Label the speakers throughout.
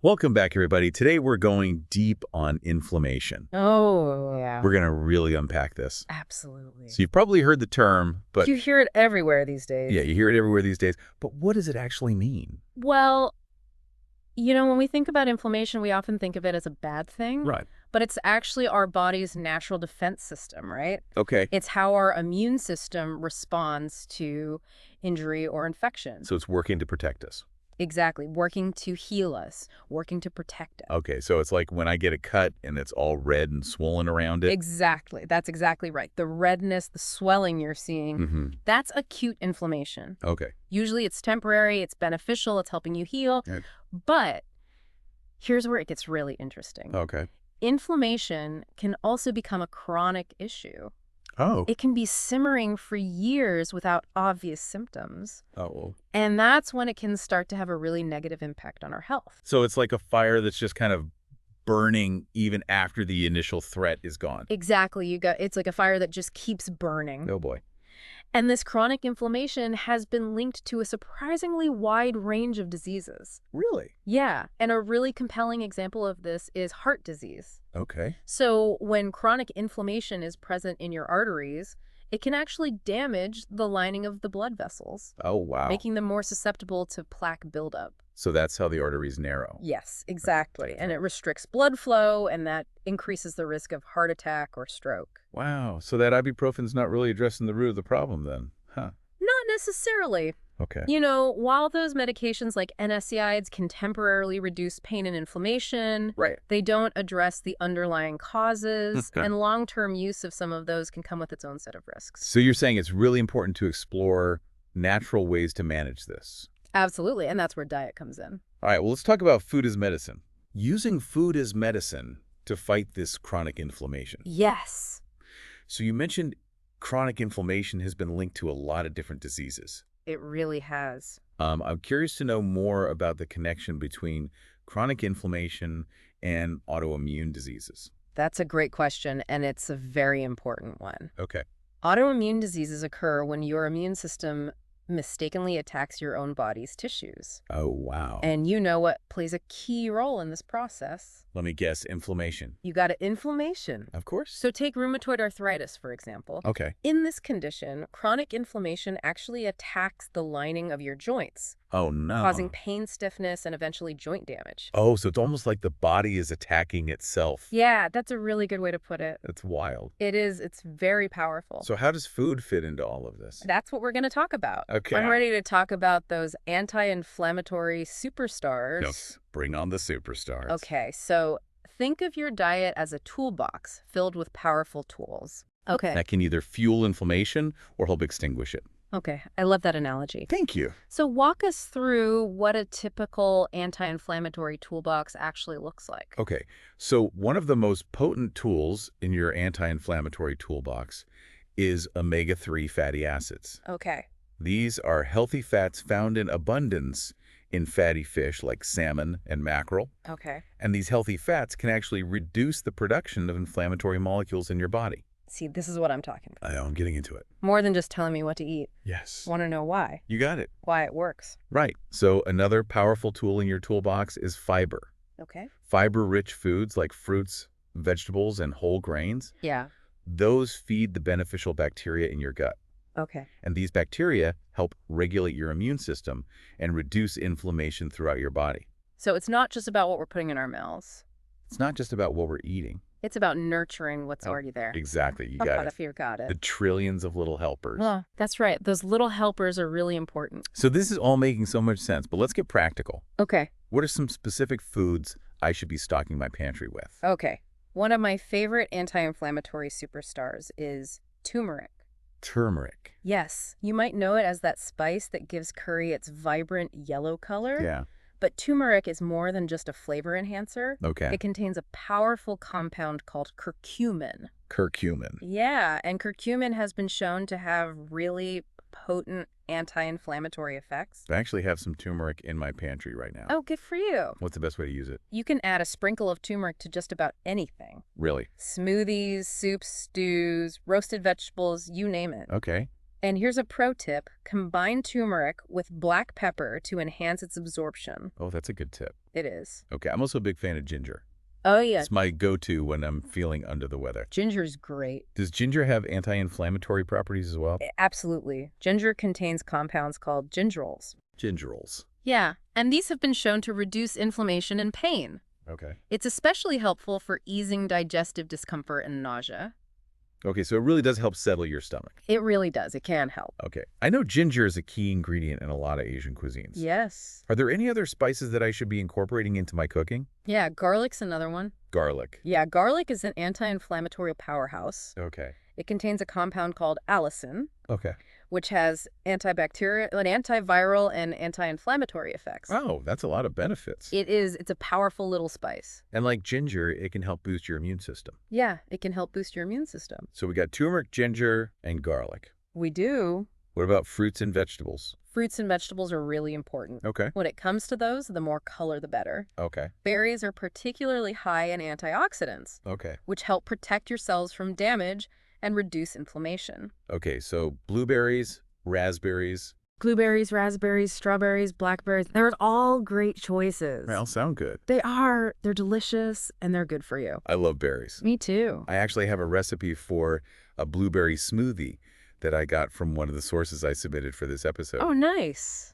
Speaker 1: Welcome back, everybody. Today we're going deep on inflammation.
Speaker 2: Oh, yeah.
Speaker 1: We're going to really unpack this.
Speaker 2: Absolutely.
Speaker 1: So you've probably heard the term, but
Speaker 2: You hear it everywhere these days.
Speaker 1: yeah, you hear it everywhere these days. But what does it actually mean?
Speaker 2: Well, when we think about inflammation, we often think of it as a bad thing.
Speaker 1: Right.
Speaker 2: But it's actually our body's natural defense system, right?
Speaker 1: Okay.
Speaker 2: It's how our immune system responds to injury or infection.
Speaker 1: So it's working to protect us.
Speaker 2: Exactly. Working to heal us, working to protect us.
Speaker 1: Okay. So it's like when I get a cut and it's all red and swollen around it.
Speaker 2: Exactly. That's exactly right. The redness, the swelling you're seeing, that's acute inflammation.
Speaker 1: Okay.
Speaker 2: Usually it's temporary, it's beneficial, it's helping you heal.
Speaker 1: Right.
Speaker 2: But here's where it gets really interesting.
Speaker 1: Okay.
Speaker 2: Inflammation can also become a chronic issue.
Speaker 1: Oh.
Speaker 2: It can be simmering for years without obvious symptoms.
Speaker 1: Oh.
Speaker 2: And that's when it can start to have a really negative impact on our health.
Speaker 1: So it's like a fire that's just kind of burning even after the initial threat is gone.
Speaker 2: Exactly. It's like a fire that just keeps burning.
Speaker 1: Oh, boy.
Speaker 2: And this chronic inflammation has been linked to a surprisingly wide range of diseases.
Speaker 1: Really?
Speaker 2: Yeah, and a really compelling example of this is heart disease.
Speaker 1: Okay.
Speaker 2: So when chronic inflammation is present in your arteries, it can actually damage the lining of the blood vessels,
Speaker 1: Oh, wow.
Speaker 2: making them more susceptible to plaque buildup.
Speaker 1: So that's how the arteries narrow.
Speaker 2: Yes, exactly. And it restricts blood flow, and that increases the risk of heart attack or stroke.
Speaker 1: Wow. So that ibuprofen's not really addressing the root of the problem then, huh?
Speaker 2: Not necessarily.
Speaker 1: Okay.
Speaker 2: While those medications like NSAIDs can temporarily reduce pain and inflammation,
Speaker 1: Right.
Speaker 2: they don't address the underlying causes,
Speaker 1: Okay.
Speaker 2: and long-term use of some of those can come with its own set of risks.
Speaker 1: So you're saying it's really important to explore natural ways to manage this.
Speaker 2: Absolutely, and that's where diet comes in.
Speaker 1: All right, well, let's talk about food as medicine. Using food as medicine to fight this chronic inflammation.
Speaker 2: Yes.
Speaker 1: So you mentioned chronic inflammation has been linked to a lot of different diseases.
Speaker 2: It really has.
Speaker 1: I'm curious to know more about the connection between chronic inflammation and autoimmune diseases.
Speaker 2: That's a great question, and it's a very important one.
Speaker 1: Okay.
Speaker 2: Autoimmune diseases occur when your immune system mistakenly attacks your own body's tissues.
Speaker 1: Oh, wow.
Speaker 2: And you know what plays a key role in this process?
Speaker 1: Let me guess, inflammation.
Speaker 2: You got it, inflammation.
Speaker 1: Of course.
Speaker 2: So take rheumatoid arthritis, for example.
Speaker 1: Okay.
Speaker 2: In this condition, chronic inflammation actually attacks the lining of your joints,
Speaker 1: Oh, no.
Speaker 2: causing pain, stiffness, and eventually joint damage.
Speaker 1: Oh, so it's almost like the body is attacking itself.
Speaker 2: Yeah, that's a really good way to put it.
Speaker 1: That's wild.
Speaker 2: It is. It's very powerful.
Speaker 1: So how does food fit into all of this?
Speaker 2: That's what we're going to talk about.
Speaker 1: Okay.
Speaker 2: I'm ready to talk about those anti-inflammatory superstars.
Speaker 1: Yes. Bring on the superstars.
Speaker 2: Okay, so think of your diet as a toolbox filled with powerful tools. Okay.
Speaker 1: That can either fuel inflammation or help extinguish it.
Speaker 2: Okay, I love that analogy.
Speaker 1: Thank you.
Speaker 2: So walk us through what a typical anti-inflammatory toolbox actually looks like.
Speaker 1: Okay. So one of the most potent tools in your anti-inflammatory toolbox is omega-3 fatty acids.
Speaker 2: Okay.
Speaker 1: These are healthy fats found in abundance in fatty fish like salmon and mackerel.
Speaker 2: Okay.
Speaker 1: And these healthy fats can actually reduce the production of inflammatory molecules in your body.
Speaker 2: See, this is what I'm talking about.
Speaker 1: I'm getting into it.
Speaker 2: More than just telling me what to eat.
Speaker 1: Yes.
Speaker 2: Want to know why?
Speaker 1: You got it.
Speaker 2: Why it works.
Speaker 1: Right. So another powerful tool in your toolbox is fiber.
Speaker 2: Okay.
Speaker 1: Fiber-rich foods like fruits, vegetables, and whole grains,
Speaker 2: Yeah.
Speaker 1: those feed the beneficial bacteria in your gut.
Speaker 2: Okay.
Speaker 1: And these bacteria help regulate your immune system and reduce inflammation throughout your body.
Speaker 2: So it's not just about what we're putting in our mouths.
Speaker 1: It's not just about what we're eating.
Speaker 2: It's about nurturing what's already there.
Speaker 1: Exactly. You got it.
Speaker 2: If you got
Speaker 1: The
Speaker 2: it.
Speaker 1: trillions of little helpers.
Speaker 2: Well, that's right. Those little helpers are really important.
Speaker 1: So this is all making so much sense, but let's get practical.
Speaker 2: Okay.
Speaker 1: What are some specific foods I should be stocking my pantry with?
Speaker 2: Okay. One of my favorite anti-inflammatory superstars is turmeric.
Speaker 1: Turmeric.
Speaker 2: Yes, you might know it as that spice that gives curry its vibrant yellow color.
Speaker 1: Yeah.
Speaker 2: But turmeric is more than just a flavor enhancer.
Speaker 1: Okay.
Speaker 2: It contains a powerful compound called curcumin.
Speaker 1: Curcumin.
Speaker 2: Yeah, and curcumin has been shown to have really potent anti-inflammatory effects.
Speaker 1: I actually have some turmeric in my pantry right now.
Speaker 2: Oh, good for you.
Speaker 1: What's the best way to use it?
Speaker 2: You can add a sprinkle of turmeric to just about anything.
Speaker 1: Really?
Speaker 2: Smoothies, soups, stews, roasted vegetables, you name it.
Speaker 1: Okay.
Speaker 2: And here's a pro tip. Combine turmeric with black pepper to enhance its absorption.
Speaker 1: Oh, that's a good tip.
Speaker 2: It is.
Speaker 1: Okay, I'm also a big fan of ginger.
Speaker 2: Oh, yeah.
Speaker 1: It's my go-to when I'm feeling under the weather.
Speaker 2: Ginger's great.
Speaker 1: Does ginger have anti-inflammatory properties as well?
Speaker 2: Absolutely. Ginger contains compounds called gingerols.
Speaker 1: Gingerols.
Speaker 2: Yeah, and these have been shown to reduce inflammation and pain.
Speaker 1: Okay.
Speaker 2: It's especially helpful for easing digestive discomfort and nausea.
Speaker 1: Okay, so it really does help settle your stomach.
Speaker 2: It really does. It can help.
Speaker 1: Okay. I know ginger is a key ingredient in a lot of Asian cuisines.
Speaker 2: Yes.
Speaker 1: Are there any other spices that I should be incorporating into my cooking?
Speaker 2: Yeah, garlic's another one.
Speaker 1: Garlic.
Speaker 2: Yeah, garlic is an anti-inflammatory powerhouse.
Speaker 1: Okay.
Speaker 2: It contains a compound called allicin,
Speaker 1: Okay.
Speaker 2: which has antibacterial, antiviral, and anti-inflammatory effects.
Speaker 1: Oh, that's a lot of benefits.
Speaker 2: It's a powerful little spice.
Speaker 1: And like ginger, it can help boost your immune system.
Speaker 2: Yeah, it can help boost your immune system.
Speaker 1: So we got turmeric, ginger, and garlic.
Speaker 2: We do.
Speaker 1: What about fruits and vegetables?
Speaker 2: Fruits and vegetables are really important.
Speaker 1: Okay.
Speaker 2: When it comes to those, the more color, the better.
Speaker 1: Okay.
Speaker 2: Berries are particularly high in antioxidants,
Speaker 1: Okay.
Speaker 2: which help protect your cells from damage and reduce inflammation.
Speaker 1: Okay, so blueberries, raspberries.
Speaker 2: Blueberries, raspberries, strawberries, blackberries, they're all great choices.
Speaker 1: They all sound good.
Speaker 2: They are. They're delicious, and they're good for you.
Speaker 1: I love berries.
Speaker 2: Me too.
Speaker 1: I actually have a recipe for a blueberry smoothie that I got from one of the sources I submitted for this episode.
Speaker 2: Oh, nice.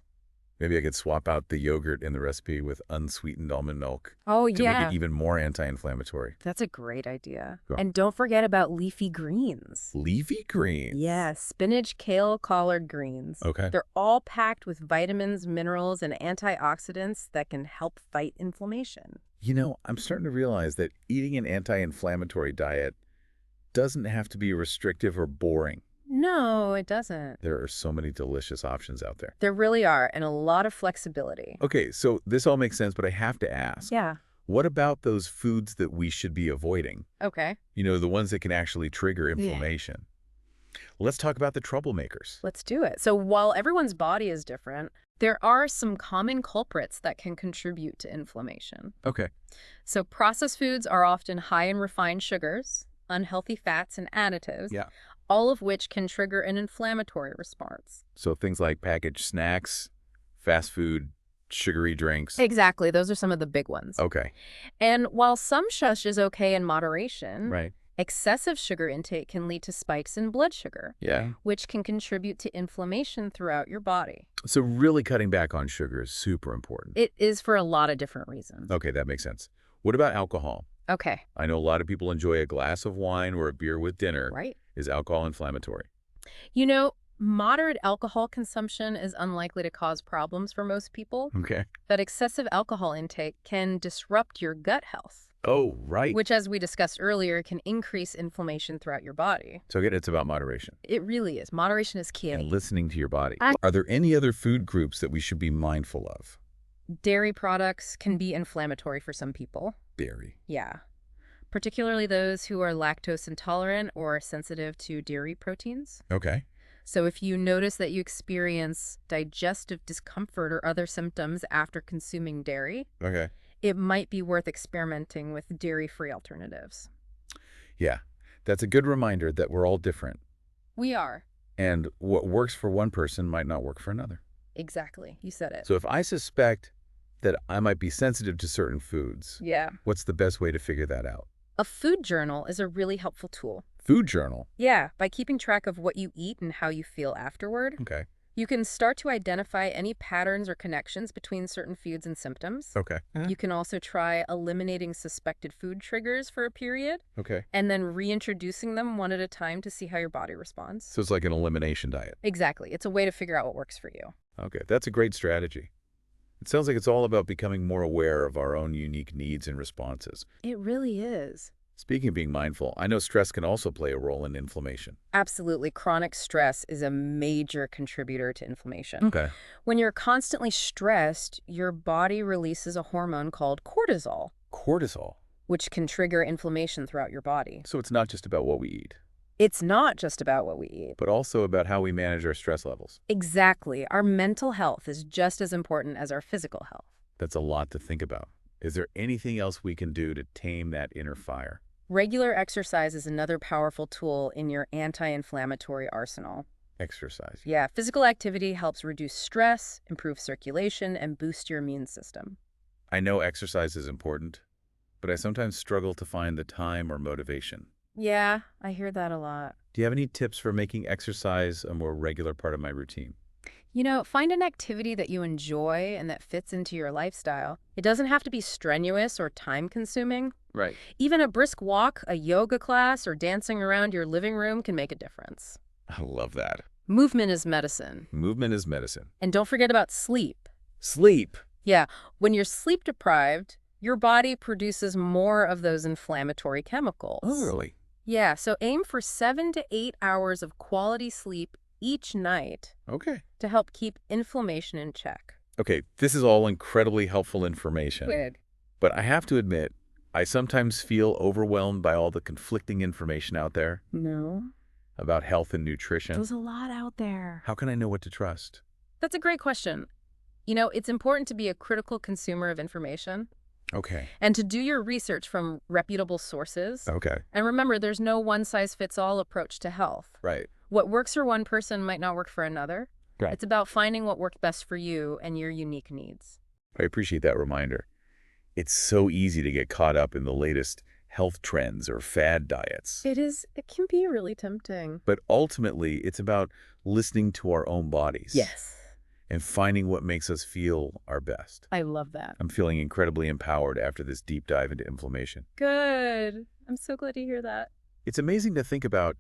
Speaker 1: Maybe I could swap out the yogurt in the recipe with unsweetened almond milk
Speaker 2: Oh,
Speaker 1: to
Speaker 2: yeah.
Speaker 1: make it even more anti-inflammatory.
Speaker 2: That's a great idea.
Speaker 1: Cool.
Speaker 2: And don't forget about leafy greens.
Speaker 1: Leafy greens.
Speaker 2: Yes, spinach, kale, collard greens.
Speaker 1: Okay.
Speaker 2: They're all packed with vitamins, minerals, and antioxidants that can help fight inflammation.
Speaker 1: You know, I'm starting to realize that eating an anti-inflammatory diet doesn't have to be restrictive or boring.
Speaker 2: No, it doesn't.
Speaker 1: There are so many delicious options out there.
Speaker 2: There really are, and a lot of flexibility.
Speaker 1: Okay, so this all makes sense, but I have to ask.
Speaker 2: Yeah.
Speaker 1: What about those foods that we should be avoiding?
Speaker 2: Okay.
Speaker 1: You know, the ones that can actually trigger inflammation. Let's talk about the troublemakers.
Speaker 2: Let's do it. So while everyone's body is different, there are some common culprits that can contribute to inflammation.
Speaker 1: Okay.
Speaker 2: So processed foods are often high in refined sugars, unhealthy fats, and additives.
Speaker 1: Yeah.
Speaker 2: All of which can trigger an inflammatory response.
Speaker 1: So things like packaged snacks, fast food, sugary drinks.
Speaker 2: Exactly. Those are some of the big ones.
Speaker 1: Okay.
Speaker 2: And while some sugar is okay in moderation,
Speaker 1: Right.
Speaker 2: excessive sugar intake can lead to spikes in blood sugar,
Speaker 1: Yeah.
Speaker 2: which can contribute to inflammation throughout your body.
Speaker 1: So really cutting back on sugar is super important.
Speaker 2: It is for a lot of different reasons.
Speaker 1: Okay, that makes sense. What about alcohol?
Speaker 2: Okay.
Speaker 1: I know a lot of people enjoy a glass of wine or a beer with dinner.
Speaker 2: Right.
Speaker 1: Is alcohol inflammatory?
Speaker 2: You know, moderate alcohol consumption is unlikely to cause problems for most people,
Speaker 1: Okay.
Speaker 2: but excessive alcohol intake can disrupt your gut health.
Speaker 1: Oh, right.
Speaker 2: Which, as we discussed earlier, can increase inflammation throughout your body.
Speaker 1: So again, it's about moderation
Speaker 2: It really is. Moderation is key.
Speaker 1: and listening to your body. Are there any other food groups that we should be mindful of?
Speaker 2: Dairy products can be inflammatory for some people.
Speaker 1: Dairy.
Speaker 2: Yeah. Particularly those who are lactose intolerant or sensitive to dairy proteins.
Speaker 1: Okay.
Speaker 2: So if you notice that you experience digestive discomfort or other symptoms after consuming dairy,
Speaker 1: Okay.
Speaker 2: it might be worth experimenting with dairy-free alternatives.
Speaker 1: Yeah. That's a good reminder that we're all different.
Speaker 2: We are.
Speaker 1: And what works for one person might not work for another.
Speaker 2: Exactly. You said it.
Speaker 1: So if I suspect that I might be sensitive to certain foods,
Speaker 2: Yeah.
Speaker 1: what's the best way to figure that out?
Speaker 2: A food journal is a really helpful tool.
Speaker 1: Food journal.
Speaker 2: Yeah, by keeping track of what you eat and how you feel afterward,
Speaker 1: Okay.
Speaker 2: you can start to identify any patterns or connections between certain foods and symptoms.
Speaker 1: Okay.
Speaker 2: You can also try eliminating suspected food triggers for a period
Speaker 1: Okay.
Speaker 2: and then reintroducing them one at a time to see how your body responds.
Speaker 1: So it's like an elimination diet.
Speaker 2: Exactly. It's a way to figure out what works for you.
Speaker 1: Okay. That's a great strategy. It sounds like it's all about becoming more aware of our own unique needs and responses.
Speaker 2: It really is.
Speaker 1: Speaking of being mindful, I know stress can also play a role in inflammation.
Speaker 2: Absolutely. Chronic stress is a major contributor to inflammation.
Speaker 1: Okay.
Speaker 2: When you're constantly stressed, your body releases a hormone called cortisol,
Speaker 1: Cortisol.
Speaker 2: which can trigger inflammation throughout your body.
Speaker 1: So it's not just about what we eat,
Speaker 2: It's not just about what we eat.
Speaker 1: but also about how we manage our stress levels.
Speaker 2: Exactly. Our mental health is just as important as our physical health.
Speaker 1: That's a lot to think about. Is there anything else we can do to tame that inner fire?
Speaker 2: Regular exercise is another powerful tool in your anti-inflammatory arsenal.
Speaker 1: Exercise.
Speaker 2: Yeah, physical activity helps reduce stress, improve circulation, and boost your immune system.
Speaker 1: I know exercise is important, but I sometimes struggle to find the time or motivation.
Speaker 2: Yeah, I hear that a lot.
Speaker 1: Do you have any tips for making exercise a more regular part of my routine?
Speaker 2: Find an activity that you enjoy and that fits into your lifestyle. It doesn't have to be strenuous or time-consuming.
Speaker 1: Right.
Speaker 2: Even a brisk walk, a yoga class, or dancing around your living room can make a difference.
Speaker 1: I love that.
Speaker 2: Movement is medicine.
Speaker 1: Movement is medicine.
Speaker 2: And don't forget about sleep.
Speaker 1: Sleep.
Speaker 2: Yeah, when you're sleep deprived, your body produces more of those inflammatory chemicals.
Speaker 1: Oh, really?
Speaker 2: Yeah, so aim for 7 to 8 hours of quality sleep each night
Speaker 1: Okay.
Speaker 2: to help keep inflammation in check.
Speaker 1: Okay, this is all incredibly helpful information.
Speaker 2: Good.
Speaker 1: But I have to admit, I sometimes feel overwhelmed by all the conflicting information out there
Speaker 2: No,
Speaker 1: about health and nutrition.
Speaker 2: there's a lot out there.
Speaker 1: How can I know what to trust?
Speaker 2: That's a great question. It's important to be a critical consumer of information
Speaker 1: Okay.
Speaker 2: and to do your research from reputable sources.
Speaker 1: Okay.
Speaker 2: And remember, there's no one-size-fits-all approach to health.
Speaker 1: Right.
Speaker 2: What works for one person might not work for another.
Speaker 1: Right.
Speaker 2: It's about finding what works best for you and your unique needs.
Speaker 1: I appreciate that reminder. It's so easy to get caught up in the latest health trends or fad diets.
Speaker 2: It can be really tempting.
Speaker 1: But ultimately, it's about listening to our own bodies.
Speaker 2: Yes.
Speaker 1: And finding what makes us feel our best.
Speaker 2: I love that.
Speaker 1: I'm feeling incredibly empowered after this deep dive into inflammation.
Speaker 2: Good. I'm so glad to hear that.
Speaker 1: It's amazing to think about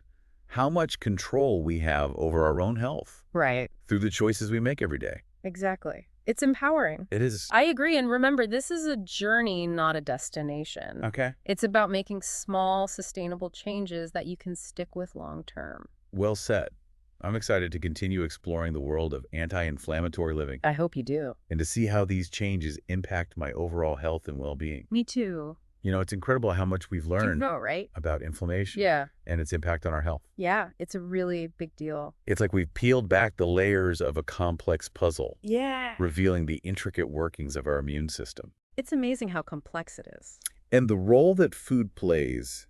Speaker 1: how much control we have over our own health
Speaker 2: Right.
Speaker 1: through the choices we make every day.
Speaker 2: Exactly. It's empowering.
Speaker 1: It is.
Speaker 2: I agree. And remember, this is a journey, not a destination.
Speaker 1: Okay.
Speaker 2: It's about making small, sustainable changes that you can stick with long term.
Speaker 1: Well said. I'm excited to continue exploring the world of anti-inflammatory living
Speaker 2: I hope you do.
Speaker 1: and to see how these changes impact my overall health and well-being.
Speaker 2: Me too.
Speaker 1: It's incredible how much we've learned
Speaker 2: Right?
Speaker 1: about inflammation
Speaker 2: Yeah.
Speaker 1: and its impact on our health.
Speaker 2: Yeah. It's a really big deal.
Speaker 1: It's like we've peeled back the layers of a complex puzzle,
Speaker 2: Yeah.
Speaker 1: revealing the intricate workings of our immune system.
Speaker 2: It's amazing how complex it is.
Speaker 1: And the role that food plays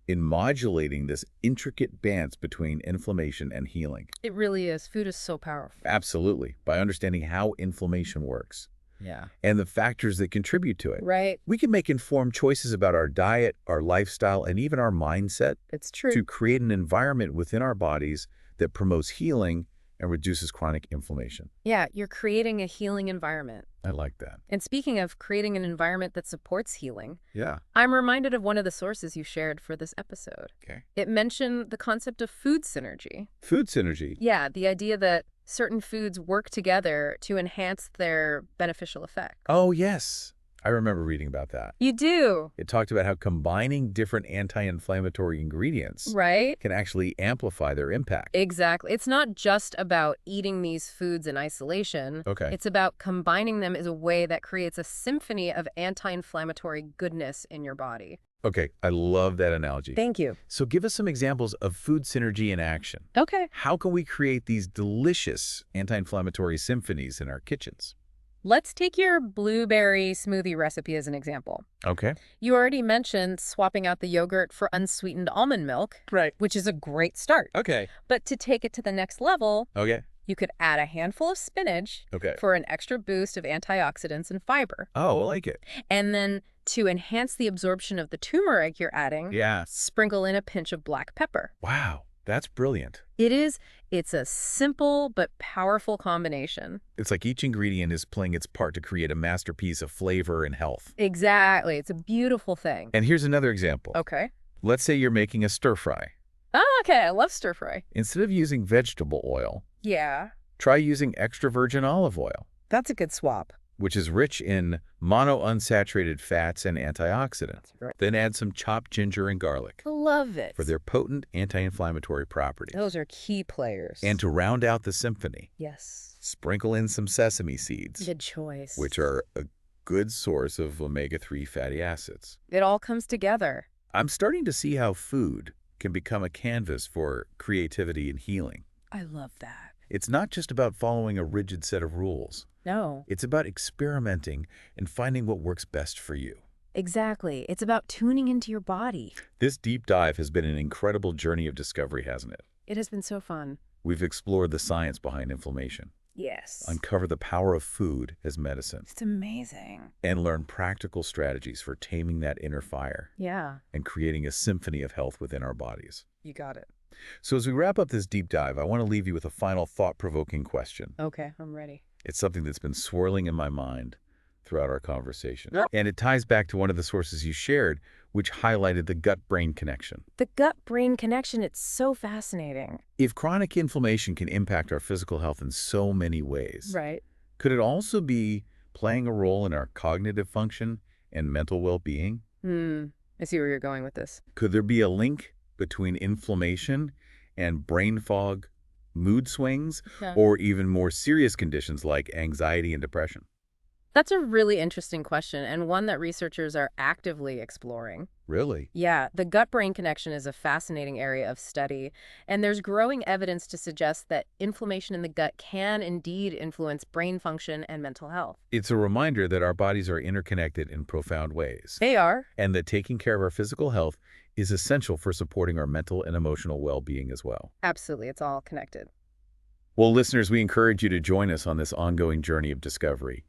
Speaker 1: in modulating this intricate dance between inflammation and healing.
Speaker 2: It really is. Food is so powerful.
Speaker 1: Absolutely. By understanding how inflammation works
Speaker 2: Yeah.
Speaker 1: and the factors that contribute to it,
Speaker 2: Right.
Speaker 1: we can make informed choices about our diet, our lifestyle, and even our mindset
Speaker 2: It's true.
Speaker 1: to create an environment within our bodies that promotes healing and reduces chronic inflammation.
Speaker 2: Yeah. You're creating a healing environment.
Speaker 1: I like that.
Speaker 2: And speaking of creating an environment that supports healing,
Speaker 1: Yeah.
Speaker 2: I'm reminded of one of the sources you shared for this episode.
Speaker 1: Okay.
Speaker 2: It mentioned the concept of food synergy.
Speaker 1: Food synergy.
Speaker 2: Yeah, the idea that certain foods work together to enhance their beneficial effect.
Speaker 1: Oh, yes. I remember reading about that.
Speaker 2: You do,
Speaker 1: It talked about how combining different anti-inflammatory ingredients
Speaker 2: right?
Speaker 1: can actually amplify their impact.
Speaker 2: Exactly. It's not just about eating these foods in isolation.
Speaker 1: Okay.
Speaker 2: It's about combining them as a way that creates a symphony of anti-inflammatory goodness in your body.
Speaker 1: Okay, I love that analogy.
Speaker 2: Thank you.
Speaker 1: So give us some examples of food synergy in action.
Speaker 2: Okay.
Speaker 1: How can we create these delicious anti-inflammatory symphonies in our kitchens?
Speaker 2: Let's take your blueberry smoothie recipe as an example.
Speaker 1: Okay.
Speaker 2: You already mentioned swapping out the yogurt for unsweetened almond milk,
Speaker 1: Right.
Speaker 2: which is a great start.
Speaker 1: Okay.
Speaker 2: But to take it to the next level,
Speaker 1: Okay.
Speaker 2: you could add a handful of spinach
Speaker 1: Okay.
Speaker 2: for an extra boost of antioxidants and fiber.
Speaker 1: Oh, I like it.
Speaker 2: And then to enhance the absorption of the turmeric you're adding,
Speaker 1: Yeah.
Speaker 2: sprinkle in a pinch of black pepper.
Speaker 1: Wow, that's brilliant.
Speaker 2: It's a simple but powerful combination.
Speaker 1: It's like each ingredient is playing its part to create a masterpiece of flavor and health.
Speaker 2: Exactly. It's a beautiful thing.
Speaker 1: And here's another example.
Speaker 2: Okay.
Speaker 1: Let's say you're making a stir fry.
Speaker 2: Oh, okay. I love stir fry.
Speaker 1: Instead of using vegetable oil,
Speaker 2: Yeah.
Speaker 1: try using extra virgin olive oil,
Speaker 2: That's a good swap.
Speaker 1: which is rich in monounsaturated fats and antioxidants.
Speaker 2: Right.
Speaker 1: Then add some chopped ginger and garlic
Speaker 2: Love it.
Speaker 1: for their potent anti-inflammatory properties.
Speaker 2: Those are key players.
Speaker 1: And to round out the symphony,
Speaker 2: yes.
Speaker 1: sprinkle in some sesame seeds,
Speaker 2: Good choice.
Speaker 1: which are a good source of omega-3 fatty acids.
Speaker 2: It all comes together.
Speaker 1: I'm starting to see how food can become a canvas for creativity and healing.
Speaker 2: I love that.
Speaker 1: It's not just about following a rigid set of rules.
Speaker 2: No.
Speaker 1: It's about experimenting and finding what works best for you.
Speaker 2: Exactly. It's about tuning into your body.
Speaker 1: This deep dive has been an incredible journey of discovery, hasn't it?
Speaker 2: It has been so fun.
Speaker 1: We've explored the science behind inflammation,
Speaker 2: Yes.
Speaker 1: uncovered the power of food as medicine,
Speaker 2: It's amazing.
Speaker 1: and learned practical strategies for taming that inner fire
Speaker 2: Yeah,
Speaker 1: and creating a symphony of health within our bodies.
Speaker 2: you got it.
Speaker 1: So as we wrap up this deep dive, I want to leave you with a final thought-provoking question.
Speaker 2: Okay, I'm ready.
Speaker 1: It's something that's been swirling in my mind throughout our conversation.
Speaker 2: Yeah.
Speaker 1: And it ties back to one of the sources you shared, which highlighted the gut-brain connection.
Speaker 2: The gut-brain connection, it's so fascinating.
Speaker 1: If chronic inflammation can impact our physical health in so many ways,
Speaker 2: Right.
Speaker 1: could it also be playing a role in our cognitive function and mental well-being?
Speaker 2: I see where you're going with this.
Speaker 1: Could there be a link between inflammation and brain fog, mood swings,
Speaker 2: Yeah.
Speaker 1: or even more serious conditions like anxiety and depression?
Speaker 2: That's a really interesting question, and one that researchers are actively exploring.
Speaker 1: Really?
Speaker 2: Yeah, the gut-brain connection is a fascinating area of study, and there's growing evidence to suggest that inflammation in the gut can indeed influence brain function and mental health.
Speaker 1: It's a reminder that our bodies are interconnected in profound ways,
Speaker 2: They are.
Speaker 1: and that taking care of our physical health is essential for supporting our mental and emotional well-being as well.
Speaker 2: Absolutely, it's all connected.
Speaker 1: Well, listeners, we encourage you to join us on this ongoing journey of discovery.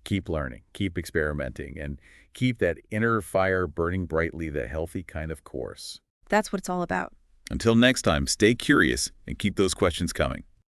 Speaker 1: Keep learning, keep experimenting, and keep that inner fire burning brightly the healthy kind of course.
Speaker 2: That's what it's all about.
Speaker 1: Until next time, stay curious and keep those questions coming.